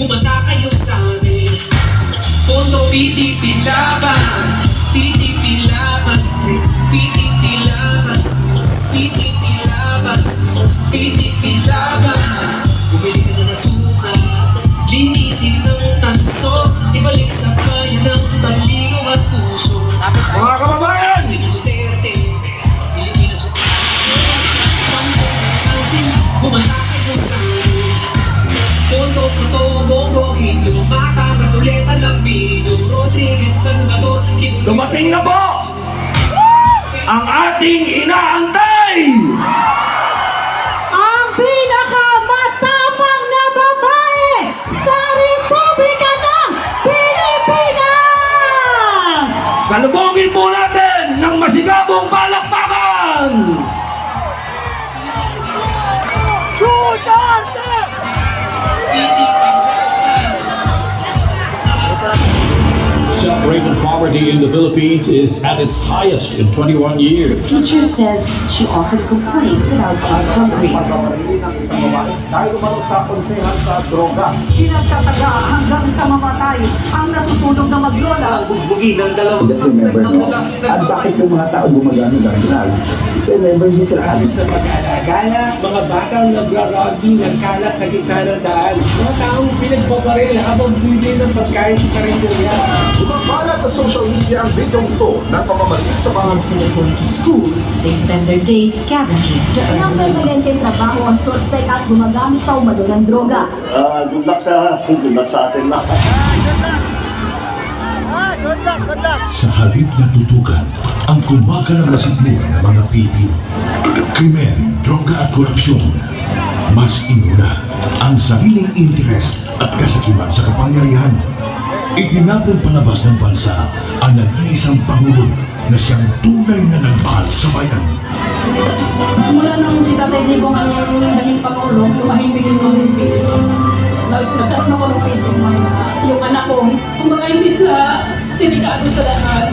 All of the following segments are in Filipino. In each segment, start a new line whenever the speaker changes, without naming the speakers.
bumata kayo sa amin. Tondo, PDP laban, PDP laban, PDP laban, PDP laban, PDP laban. Bumili ka na ng suka, linisin ng tanso, ibalik sa bayan ng talino at puso.
Mga kababayan!
Duterte, Pilipinas o Sampung Tansin, bumata kayo sa amin. Tondo, Proto, Bongo, Hilo, Mata, Bartoleta, Lambino, Rodriguez, Salvador,
Dumating na po ang ating inaantay!
Ang pinakamatapang na babae sa Republika ng Pilipinas!
Salubungin po natin ng masigabong palakpakan! Duterte!
Rate of poverty in the Philippines is at its highest in 21 years.
Teacher says she often complains about being hungry.
Dahil umano sa konsehan sa droga. Pinagtataga hanggang sa mamatay ang natutulog na maglola.
Bugbugin ng dalawang suspect ng mga at bakit yung mga tao gumagamit ng drugs? Remember, hindi sila alis.
Gaya mga batang nagraragi nagkalat sa gitna ng daan. Mga taong pinagbabaril habang bibili ng pagkain sa karinderya.
Bumabalat sa social media ang video ito ng pamamalit sa mga
Going to school, they spend their days scavenging to earn
Ang
money.
permanenteng trabaho ang suspect at gumagamit sa umado ng droga.
Good luck sa atin lahat.
Sa halip na tutukan ang kumakalang na sikmura ng mga Pilipino. Krimen, droga at korupsyon. Mas inuna ang sariling interes at kasakiman sa kapangyarihan. Itinapon palabas ng bansa ang nag-iisang Pangulo na siyang tunay na nagmahal sa bayan.
Mula nung si Tatay Digong ang naging Pangulo, tumahimik yung mga Pilipino. Nagkaroon ako ng peace of mind na yung anak ko, kumbaga hindi sila sinikado sa lahat.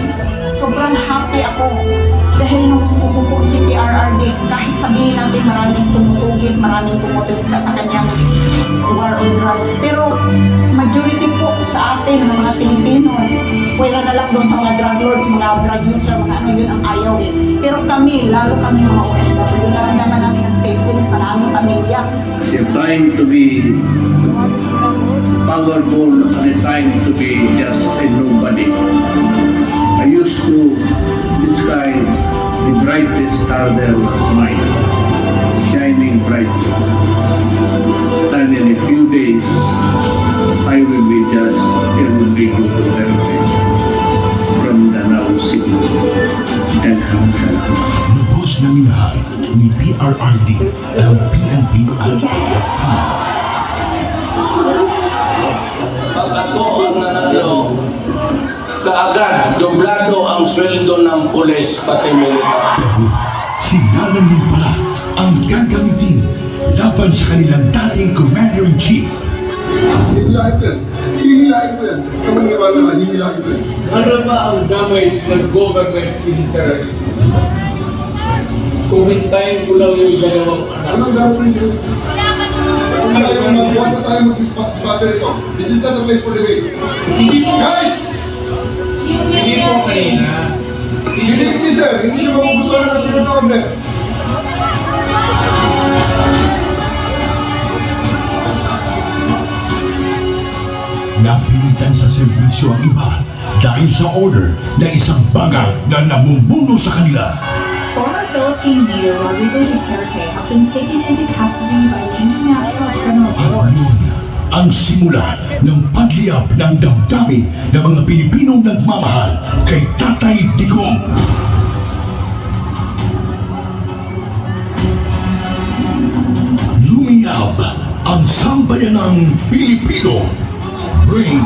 Sobrang happy ako dahil nung umupo si PRRD, kahit sabihin natin maraming tumutugis, maraming tumutugisa sa kanyang war on drugs. Pero majority po sa atin, mga Pilipino, wala na lang doon sa mga drug lords, mga drug user, mga ano yun ang ayaw eh. Pero kami, lalo kami mga OFW, naramdaman namin ang safety sa naming pamilya.
It's a time to be powerful and a time to be just a nobody. I used to describe the brightest star there was mine, shining brightly. And in a few days, I will be just Enrico Duterte from Danao City. And salamat.
Lubos na minahal ni PRRD ang PNP at AFP.
Pag ako ang nanalo, kaagad, doblado ang sweldo ng pulis pati militar.
Pero sinalan din pala ang gagamitin laban sa kanilang dating Commander-in-Chief.
Hihilahin ko yan. Hihilahin ko yan. Kapag niwala na, hihilahin ko yan.
Ano ba ang damage ng government interest? Kumintayin ko lang yung dalawang anak.
Anong gagawin sila? Huwag na tayo mag-battery ito. This is not the place for debate. Guys!
Hindi po kanina.
Hindi sir, hindi nyo magugustuhan na sunod na order.
Napilitan sa serbisyo ang iba dahil sa order na isang bagal na namumuno sa kanila.
Former Philippine leader Rodrigo Duterte has been taken into custody by the International Criminal
At
Court.
yun ang simula ng pagliyab ng damdamin ng mga Pilipinong nagmamahal kay Tatay Digong. Lumiyab ang sambayanang Pilipino. Bring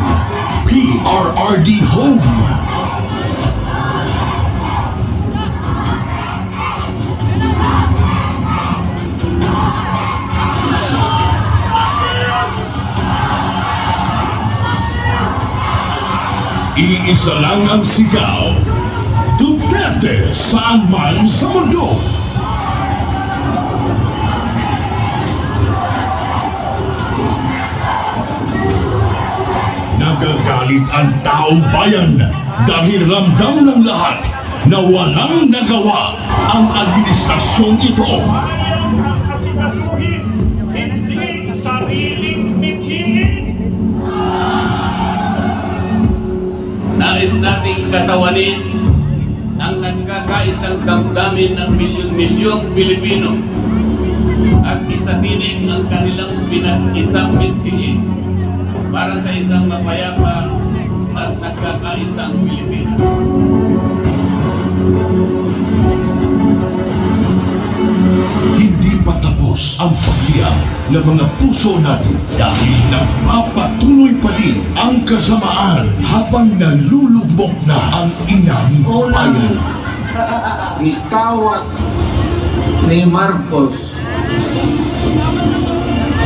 PRRD home. Iisa lang ang sigaw. Duterte saan man sa mundo. Nagagalit ang taong bayan dahil ramdam ng lahat na walang nagawa ang administrasyong ito.
Asikasuhin, hindi sariling mithiin.
Nais nating katawanin ang nagkakaisang damdamin ng milyon-milyong Pilipino at isatinig ang kanilang pinag-isang mithiin para sa isang mapayapa at nagkakaisang Pilipino.
Hindi pa tapos ang pagliyab ng mga puso natin dahil nagpapatuloy pa din ang kasamaan habang nalulugmok na ang inang bayan.
Ikaw at ni Marcos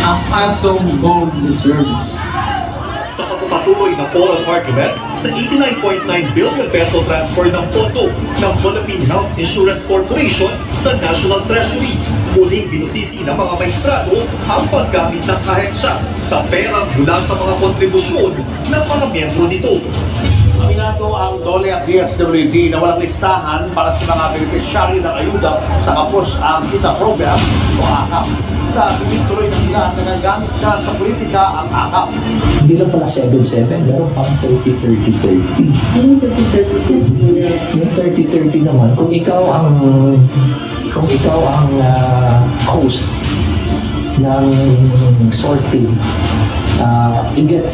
ang atong gold reserves.
Sa pagpapatuloy ng oral arguments sa 89.9 billion peso transfer ng pondo ng Philippine Health Insurance Corporation sa National Treasury, muling binusisi ng mga maestrado ang paggamit ng ahensya sa pera mula sa mga kontribusyon ng mga miyembro nito.
Aminado ang DOLE at DSWD na walang listahan para sa mga beneficiary ng ayuda sa kapos ang kita program o AKAP. Sa tuloy ng ilan na nagamit ka sa politika ang AKAP.
Hindi lang pala 7-7, meron pang 30-30-30. Yung 30-30 naman, kung ikaw ang host ng sorting, you get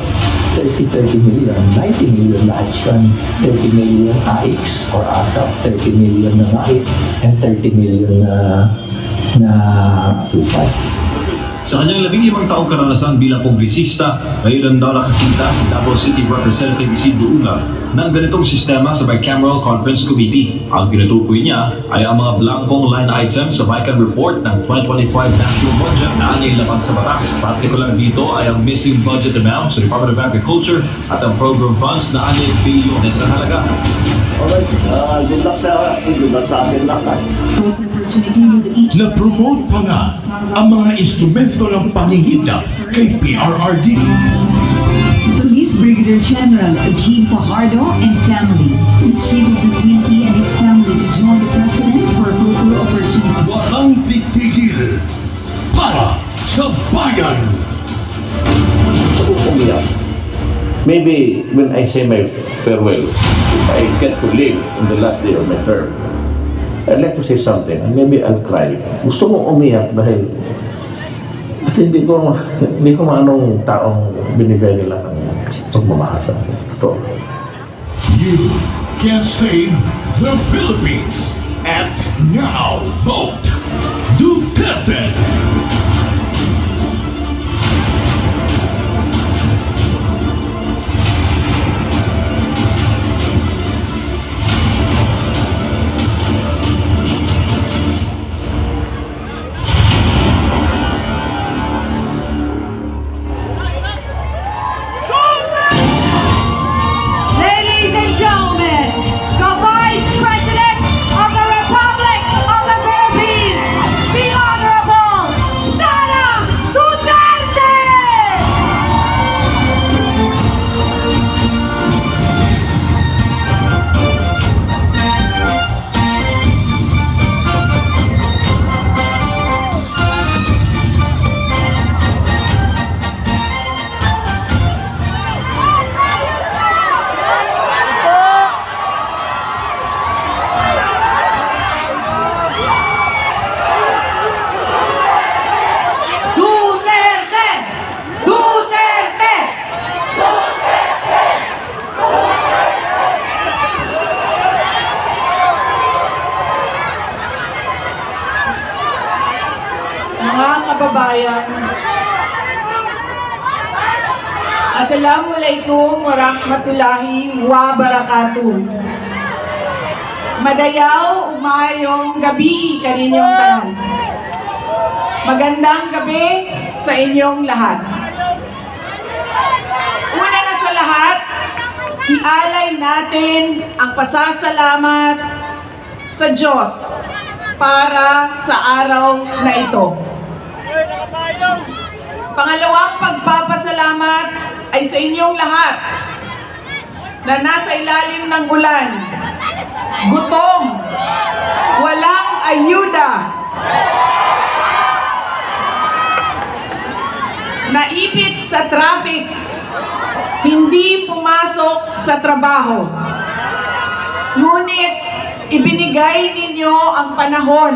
30 million, 90 million lahat yan. 30 million AX or ATAP, 30 million na NAIP, and 30 million na tupad.
Sa kanyang 15 taong karanasan bilang kongresista, ngayon ang daw nakakita si Davao City Representative Isidro Ular ng ganitong sistema sa Bicameral Conference Committee. Ang tinutukoy niya ay ang mga blankong line items sa Bicam Report ng 2025 National Budget na anyay laban sa batas. Partikular dito ay ang missing budget amount sa Department of Agriculture at ang program funds na anyay bilyones sa halaga.
Alright, good luck sa akin lahat.
Na-promote pa nga ang mga instrumento ng pangingisda kay PRRD.
Police Brigadier General Jean Fajardo and family, the chief of the committee and his family to join the president for a photo opportunity.
Walang titigil para sa bayan.
Maybe when I say my farewell, if I get to live in the last day of my term, I'd like to say something, and maybe I'll cry. Gusto kong umiyak dahil at hindi ko anong taong binigay nila ng pagmamahal sa akin. Ito.
You can save the Philippines. And now vote Duterte.
Ladies and gentlemen, the Vice President of the Republic of the Philippines, the Honorable Sara Duterte! Duterte! Duterte!
Mga kababayan, Assalamualaikum warahmatullahi wabarakatuh. Madayaw, umayong gabi kaninyong tanan. Magandang gabi sa inyong lahat. Una na sa lahat, ialay natin ang pasasalamat sa Diyos para sa araw na ito. Pangalawang pagpapasalamat ay sa inyong lahat na nasa ilalim ng ulan, gutom, walang ayuda, naipit sa traffic, hindi pumasok sa trabaho. Ngunit ibinigay ninyo ang panahon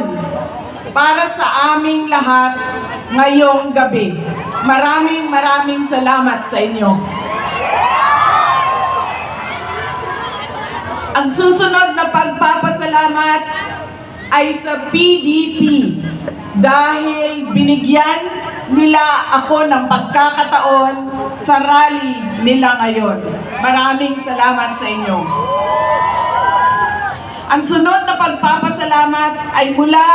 para sa aming lahat ngayong gabi. Maraming salamat sa inyo. Ang susunod na pagpapasalamat ay sa PDP dahil binigyan nila ako ng pagkakataon sa rally nila ngayon. Maraming salamat sa inyo. Ang sunod na pagpapasalamat ay mula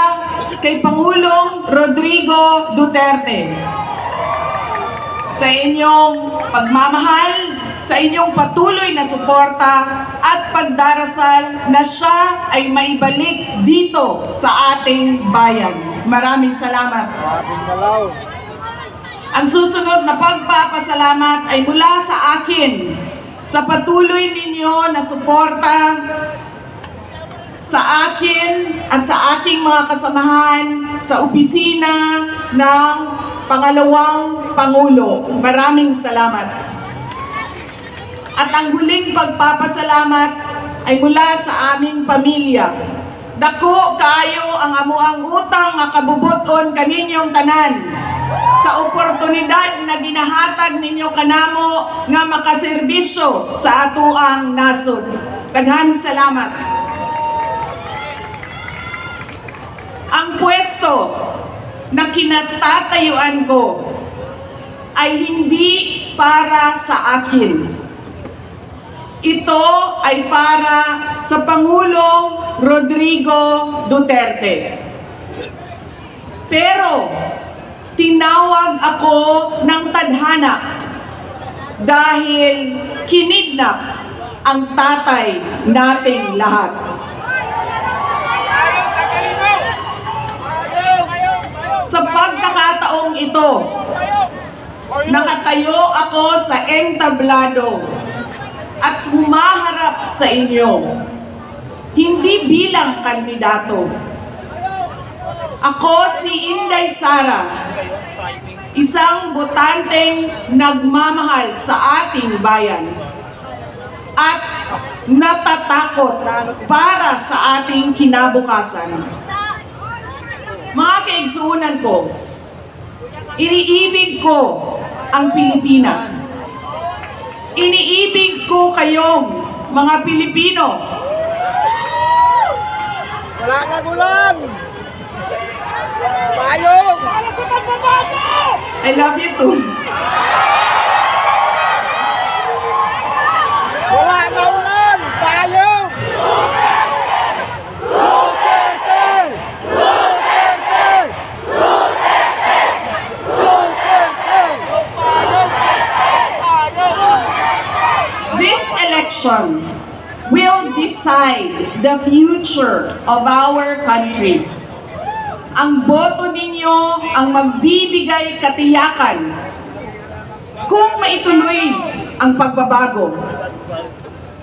kay Pangulong Rodrigo Duterte. Sa inyong pagmamahal, sa inyong patuloy na suporta at pagdarasal na siya ay maibalik dito sa ating bayan. Maraming salamat. Ang susunod na pagpapasalamat ay mula sa akin, sa patuloy ninyo na suporta sa akin at sa aking mga kasamahan sa opisina ng Pangalawang Pangulo. Maraming salamat. At ang huling pagpapasalamat ay mula sa aming pamilya. Dako kayo ang amuang utang nga kabubuton kaninyong tanan sa oportunidad na ginahatag ninyo kanamo nga makaserbisyo sa atuang nasod. Daghan salamat. Ang pwesto na kinatatayuan ko ay hindi para sa akin. Ito ay para sa Pangulong Rodrigo Duterte. Pero tinawag ako ng tadhana dahil kinidnap ang tatay nating lahat. Sa pagkakataong ito, nakatayo ako sa entablado at humaharap sa inyo, hindi bilang kandidato. Ako si Inday Sara, isang botanteng nagmamahal sa ating bayan at natatakot para sa ating kinabukasan. Mga kaigsuunan ko, iniibig ko ang Pilipinas. Iniibig ko kayong mga Pilipino.
Wala na gulan! Payong!
I love you too.
Wala na ulan! Payong!
This election will decide the future of our country. Ang boto ninyo ang magbibigay katiyakan kung maituloy ang pagbabago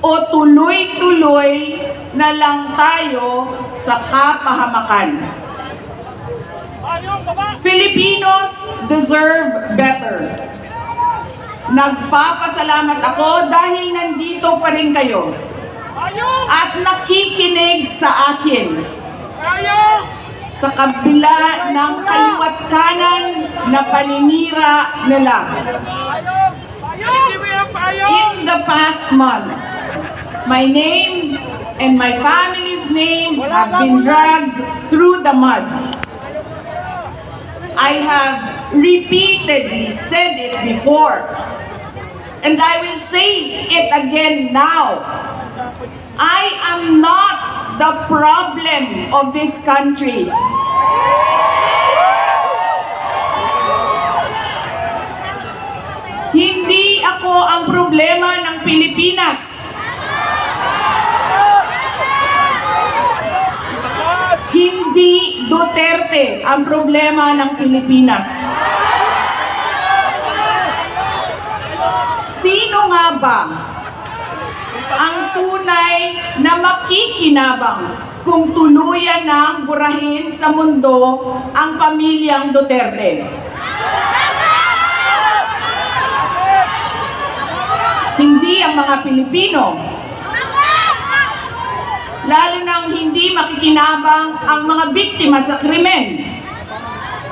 o tuloy-tuloy na lang tayo sa kapahamakan. Filipinos deserve better. Nagpapasalamat ako dahil nandito pa rin kayo at nakikinig sa akin sa kabila ng kaliwat kanan na paninira nila. In the past months, my name and my family's name have been dragged through the mud. I have repeatedly said it before, and I will say it again now. I am not the problem of this country. Hindi ako ang problema ng Pilipinas. Hindi Duterte ang problema ng Pilipinas. Sino nga ba ang tunay na makikinabang kung tuluyan ng burahin sa mundo ang pamilyang Duterte. Hindi ang mga Pilipino. Lalo nang hindi makikinabang ang mga biktima sa krimen,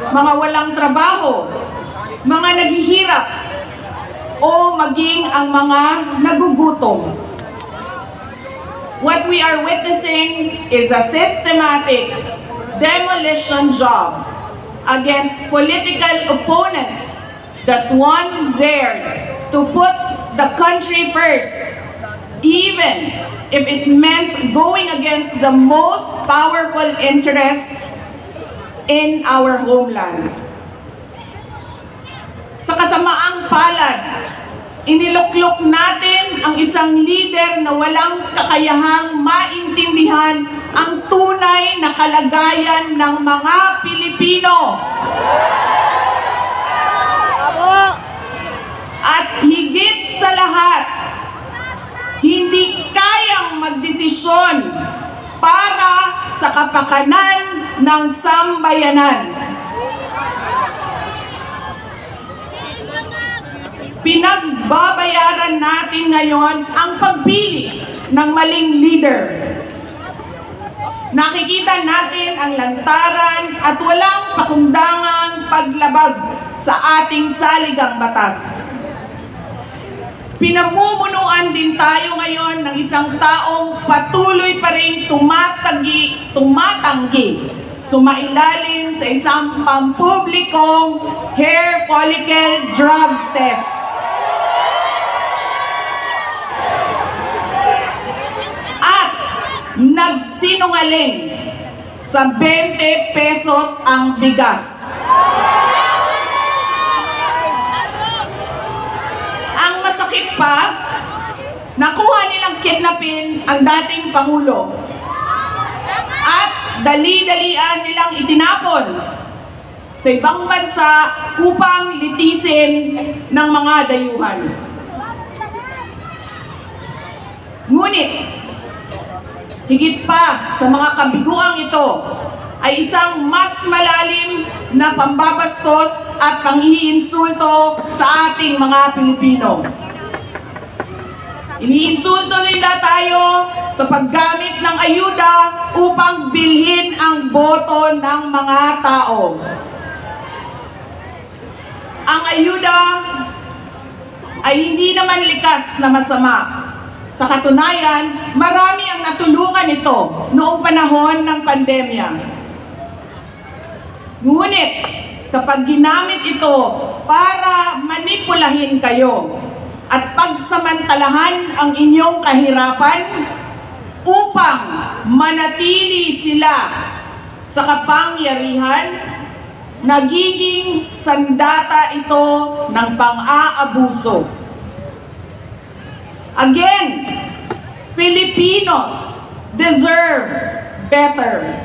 mga walang trabaho, mga naghihirap, o maging ang mga nagugutom. What we are witnessing is a systematic demolition job against political opponents that once dared to put the country first, even if it meant going against the most powerful interests in our homeland. Sa kasamaang palad, iniluklok natin ang isang leader na walang kakayahang maintindihan ang tunay na kalagayan ng mga Pilipino. At higit sa lahat, hindi kayang magdesisyon para sa kapakanan ng sambayanan. Pinagbabayaran natin ngayon ang pagpili ng maling leader. Nakikita natin ang lantaran at walang pakundangang paglabag sa ating saligang batas. Pinamumunuan din tayo ngayon ng isang taong patuloy pa rin tumatanggi, sumailalim sa isang pampublikong hair follicle drug test. At nagsinungaling sa 20 pesos ang bigas. Pa, nakuha nilang kidnapin ang dating Pangulo at dali-dalian nilang itinapon sa ibang bansa upang litisin ng mga dayuhan. Ngunit, higit pa sa mga kabiguang ito ay isang mas malalim na pambabastos at panghiinsulto sa ating mga Pilipino. Iniinsulto nila tayo sa paggamit ng ayuda upang bilhin ang boto ng mga tao. Ang ayuda ay hindi naman likas na masama. Sa katunayan, marami ang natulungan ito noong panahon ng pandemya. Ngunit, kapag ginamit ito para manipulahin kayo, at pagsamantalahan ang inyong kahirapan upang manatili sila sa kapangyarihan, nagiging sandata ito ng pang-aabuso. Again, Filipinos deserve better.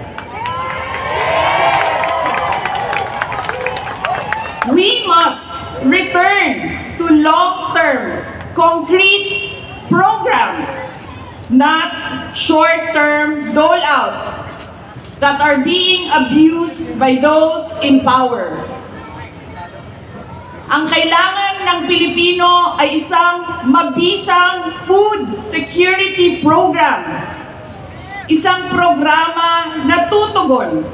We must return to long-term, concrete programs, not short-term dole-outs that are being abused by those in power. Ang kailangan ng Pilipino ay isang mabisang food security program. Isang programa na tutugon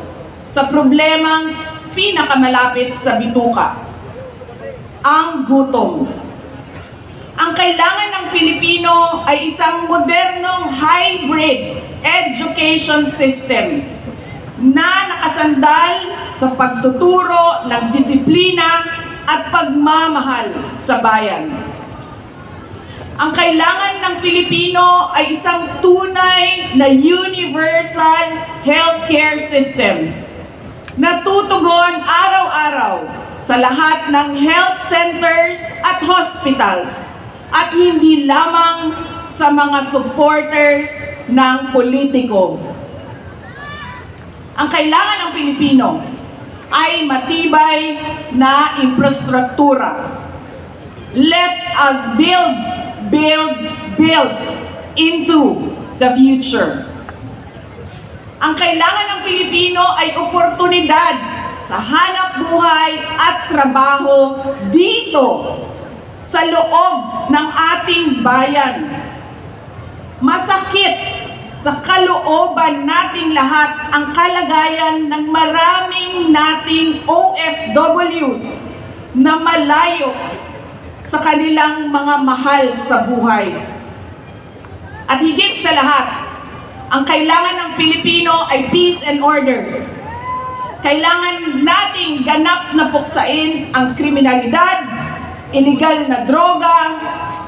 sa problemang pinakamalapit sa bituka, ang gutom. Ang kailangan ng Pilipino ay isang modernong hybrid education system na nakasandal sa pagtuturo ng disiplina at pagmamahal sa bayan. Ang kailangan ng Pilipino ay isang tunay na universal healthcare system na tutugon araw-araw sa lahat ng health centers at hospitals at hindi lamang sa mga supporters ng politiko. Ang kailangan ng Pilipino ay matibay na infrastruktura. Let us build into the future. Ang kailangan ng Pilipino ay oportunidad sa hanap buhay at trabaho dito sa loob ng ating bayan. Masakit sa kalooban nating lahat ang kalagayan ng maraming nating OFWs na malayo sa kanilang mga mahal sa buhay. At higit sa lahat, ang kailangan ng Pilipino ay peace and order. Kailangan nating ganap na puksain ang kriminalidad, illegal na droga,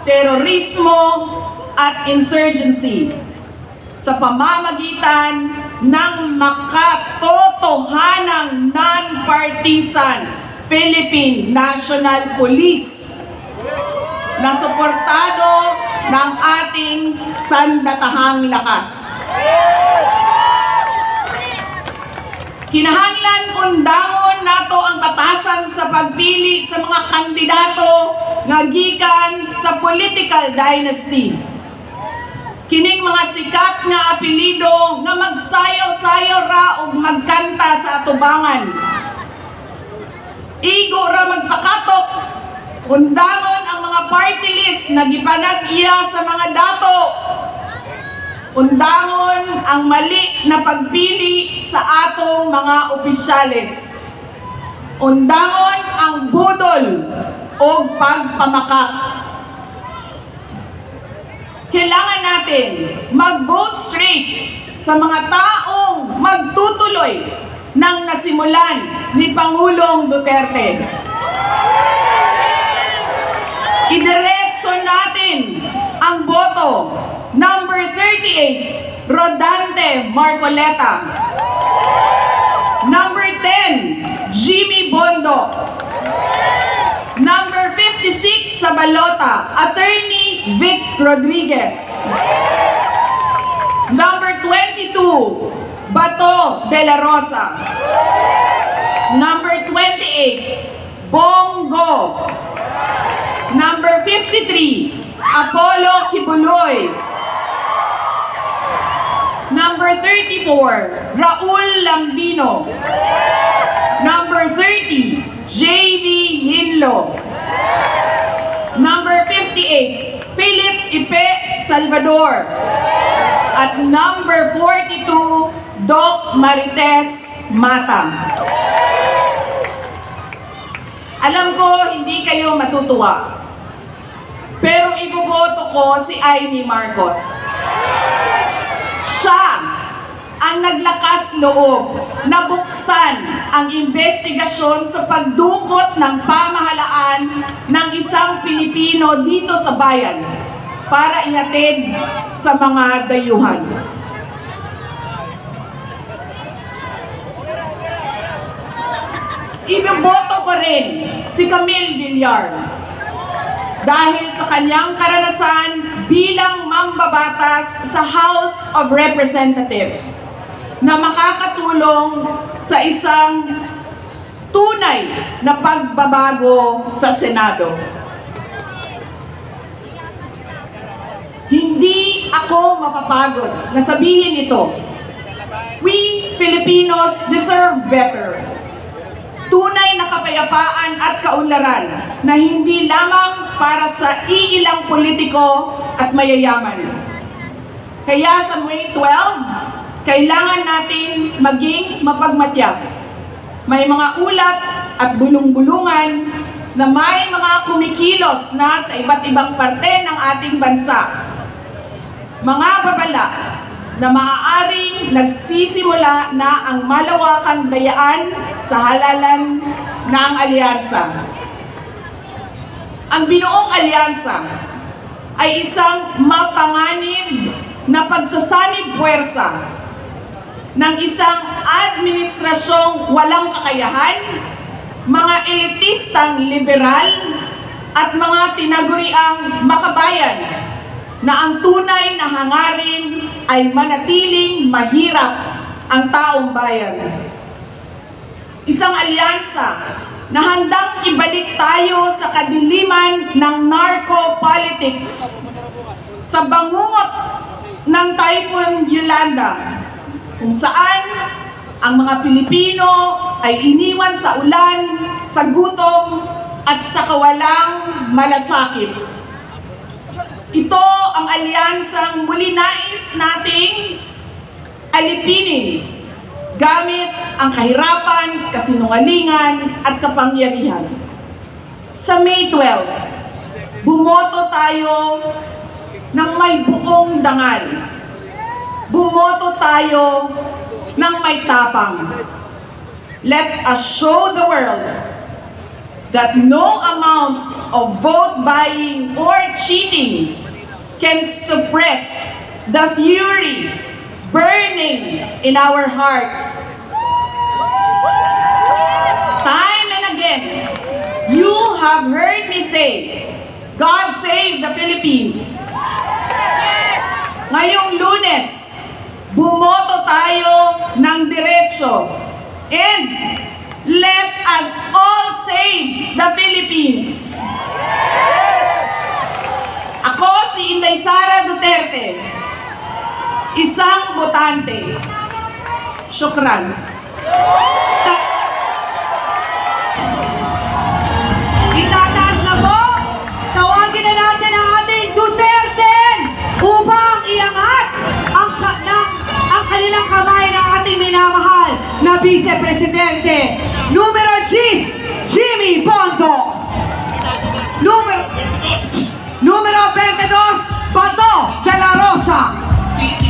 terorismo, at insurgency sa pamamagitan ng makatotohanang non-partisan Philippine National Police na suportado ng ating sandatahang lakas. Kinahanglan undangon nato ang batasan sa pagpili sa mga kandidato nga gikan sa political dynasty. Kining mga sikat nga apelido nga magsayaw-sayaw ra o magkanta sa atubangan. Igo ra magpakatok, undangon ang mga party list na gipanag-iya sa mga dato. Undangon ang mali na pagpili sa atong mga opisyales. Undangon ang budol o pagpamakak. Kailangan natin mag-vote straight sa mga taong magtutuloy ng nasimulan ni Pangulong Duterte. Idiretso natin ang boto. Number 38, Rodante Marcoleta. Number 10, Jimmy Bondo. Number 56 sa balota, Attorney Vic Rodriguez. Number 22, Bato de la Rosa. Number 28, Bongo. Number 53, Apollo Kibuloy. Number 34, Raul Lambino. Number 30, J.V. Hinlo. Number 58, Philip Ipe Salvador. At number 42, Doc Marites Mata. Alam ko, hindi kayo matutuwa. Pero iboboto ko si Amy Marcos. Siya ang naglakas loob na buksan ang investigasyon sa pagdukot ng pamahalaan ng isang Pilipino dito sa bayan para ihatid sa mga dayuhan. Iboboto ko rin si Camille Villar dahil sa kanyang karanasan bilang mambabatas sa House of Representatives na makakatulong sa isang tunay na pagbabago sa Senado. Hindi ako mapapagod na sabihin ito. We Filipinos deserve better. Tunay na kapayapaan at kaunlaran na hindi lamang para sa iilang politiko at mayayaman. Kaya sa May 12, kailangan natin maging mapagmatyag. May mga ulat at bulong-bulungan na may mga kumikilos na sa iba't ibang parte ng ating bansa. Mga babala na maaaring nagsisimula na ang malawakang dayaan sa halalan ng alyansa. Ang binuong alyansa ay isang mapanganib na pagsasanib puwersa ng isang administrasyong walang kakayahan, mga elitistang liberal, at mga tinaguriang makabayan na ang tunay na hangarin ay manatiling mahirap ang taong bayan. Isang alyansa na handang ibalik tayo sa kadiliman ng narco-politics sa bangungot ng Typhoon Yolanda, kung saan ang mga Pilipino ay iniwan sa ulan, sa gutom, at sa kawalang malasakit. Ito ang alyansang muli nais nating alipinin gamit ang kahirapan, kasinungalingan, at kapangyarihan. Sa May 12, bumoto tayo ng may buong dangal. Bumoto tayo ng may tapang. Let us show the world that no amount of vote buying or cheating can suppress the fury burning in our hearts. Time and again, you have heard me say, God save the Philippines. Ngayong Lunes, bumoto tayo ng diretso. And let us all save the Philippines. Ako si Inday Sara Duterte, isang botante. Syukran.
Itataas na po, tawagin na natin ang ating Duterte upang iangat ang kanilang kamay ng ating minamahal na Vice Presidente. Numero 10, Jimmy Bongo. Numero 22, Bato de la Rosa.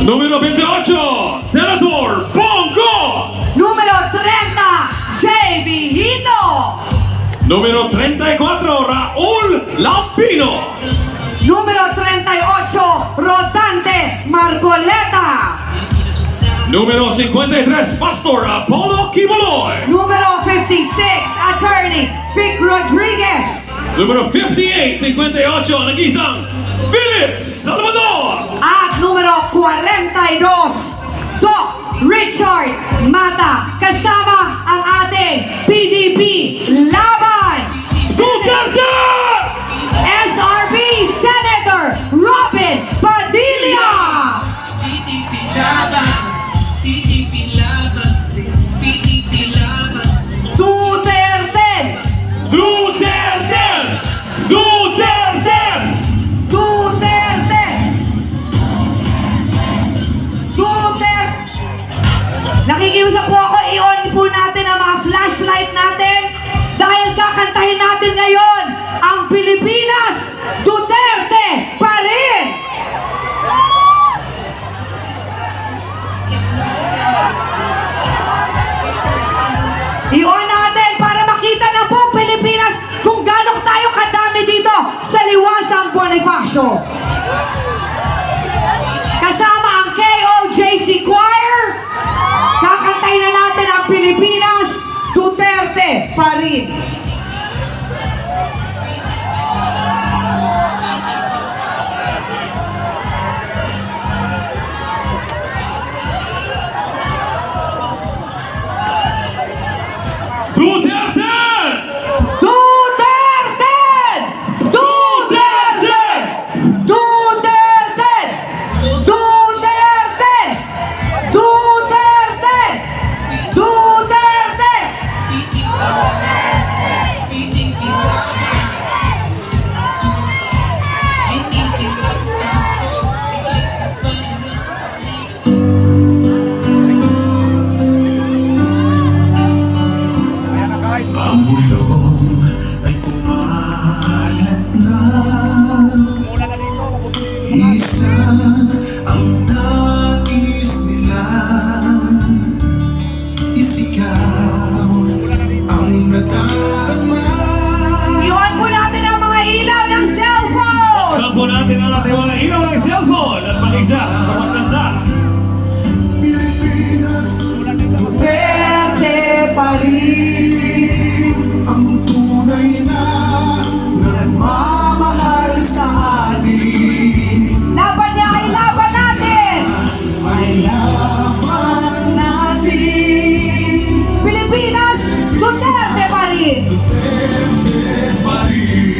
Número 28, Senator Bongo.
Número 30, J.B. Hino.
Número 34, Raúl Lampino.
Número 38, Rodante Marcoleta.
Número 53, Pastor Apollo Quiboloy.
Número 56, Attorney Vic Rodriguez.
Número 58, 58, nag-isang Philip Salvador.
At número 42, Doc Richard Mata. Kasama ang ating PDP Laban
Duterte!
SRB Senator Robin Padilla.
PDP Laban, PDP Laban Street, PDP Laban Street.
Duterte.
Duterte! Duterte!
Duterte. Duterte. Nakikiusap po ako, i-on po natin ang mga flashlight natin dahil kakantahin natin ngayon ang Pilipinas, Duterte pa rin! I-on natin para makita ng buong Pilipinas kung gaano tayo kadami dito sa Liwasang Bonifacio. Kasama ang KOJC Choir, kakantahin na natin ang Pilipinas, Duterte pa rin.
Duterte!
Duterte! Duterte! Duterte! Duterte! Duterte! Duterte!
PDP Laban, hindi sila kaso, iklik sa bayan.
Ang bulong ay kumalat na. Isa ang nais nila. Isigaw ang nadarama.
Iwan po natin ang mga ilaw ng cellphone!
Saan po natin ang ating mga ilaw ng cellphone at mag-isa sa maganda.
Pilipinas,
Duterte pa rin!
ang tunay na nagmamahal sa atin.
Laban niya ay laban natin!
Ay laban natin.
Pilipinas, Duterte pa rin!
Duterte pa rin.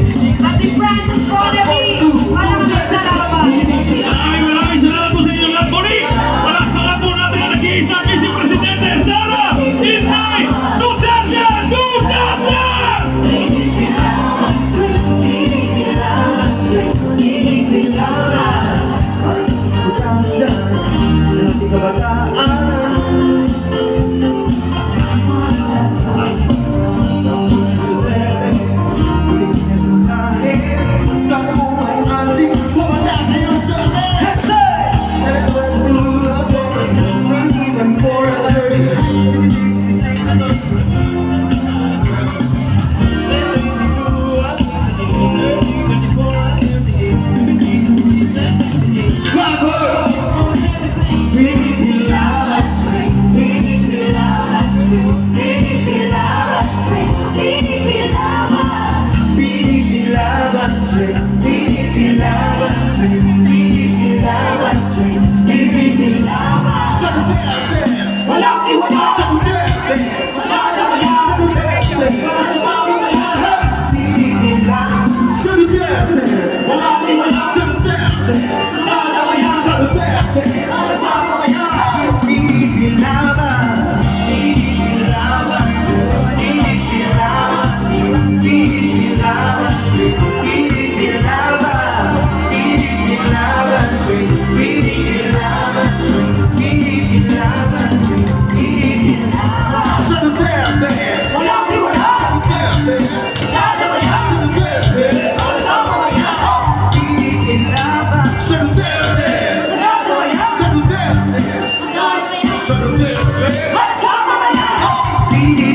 hindi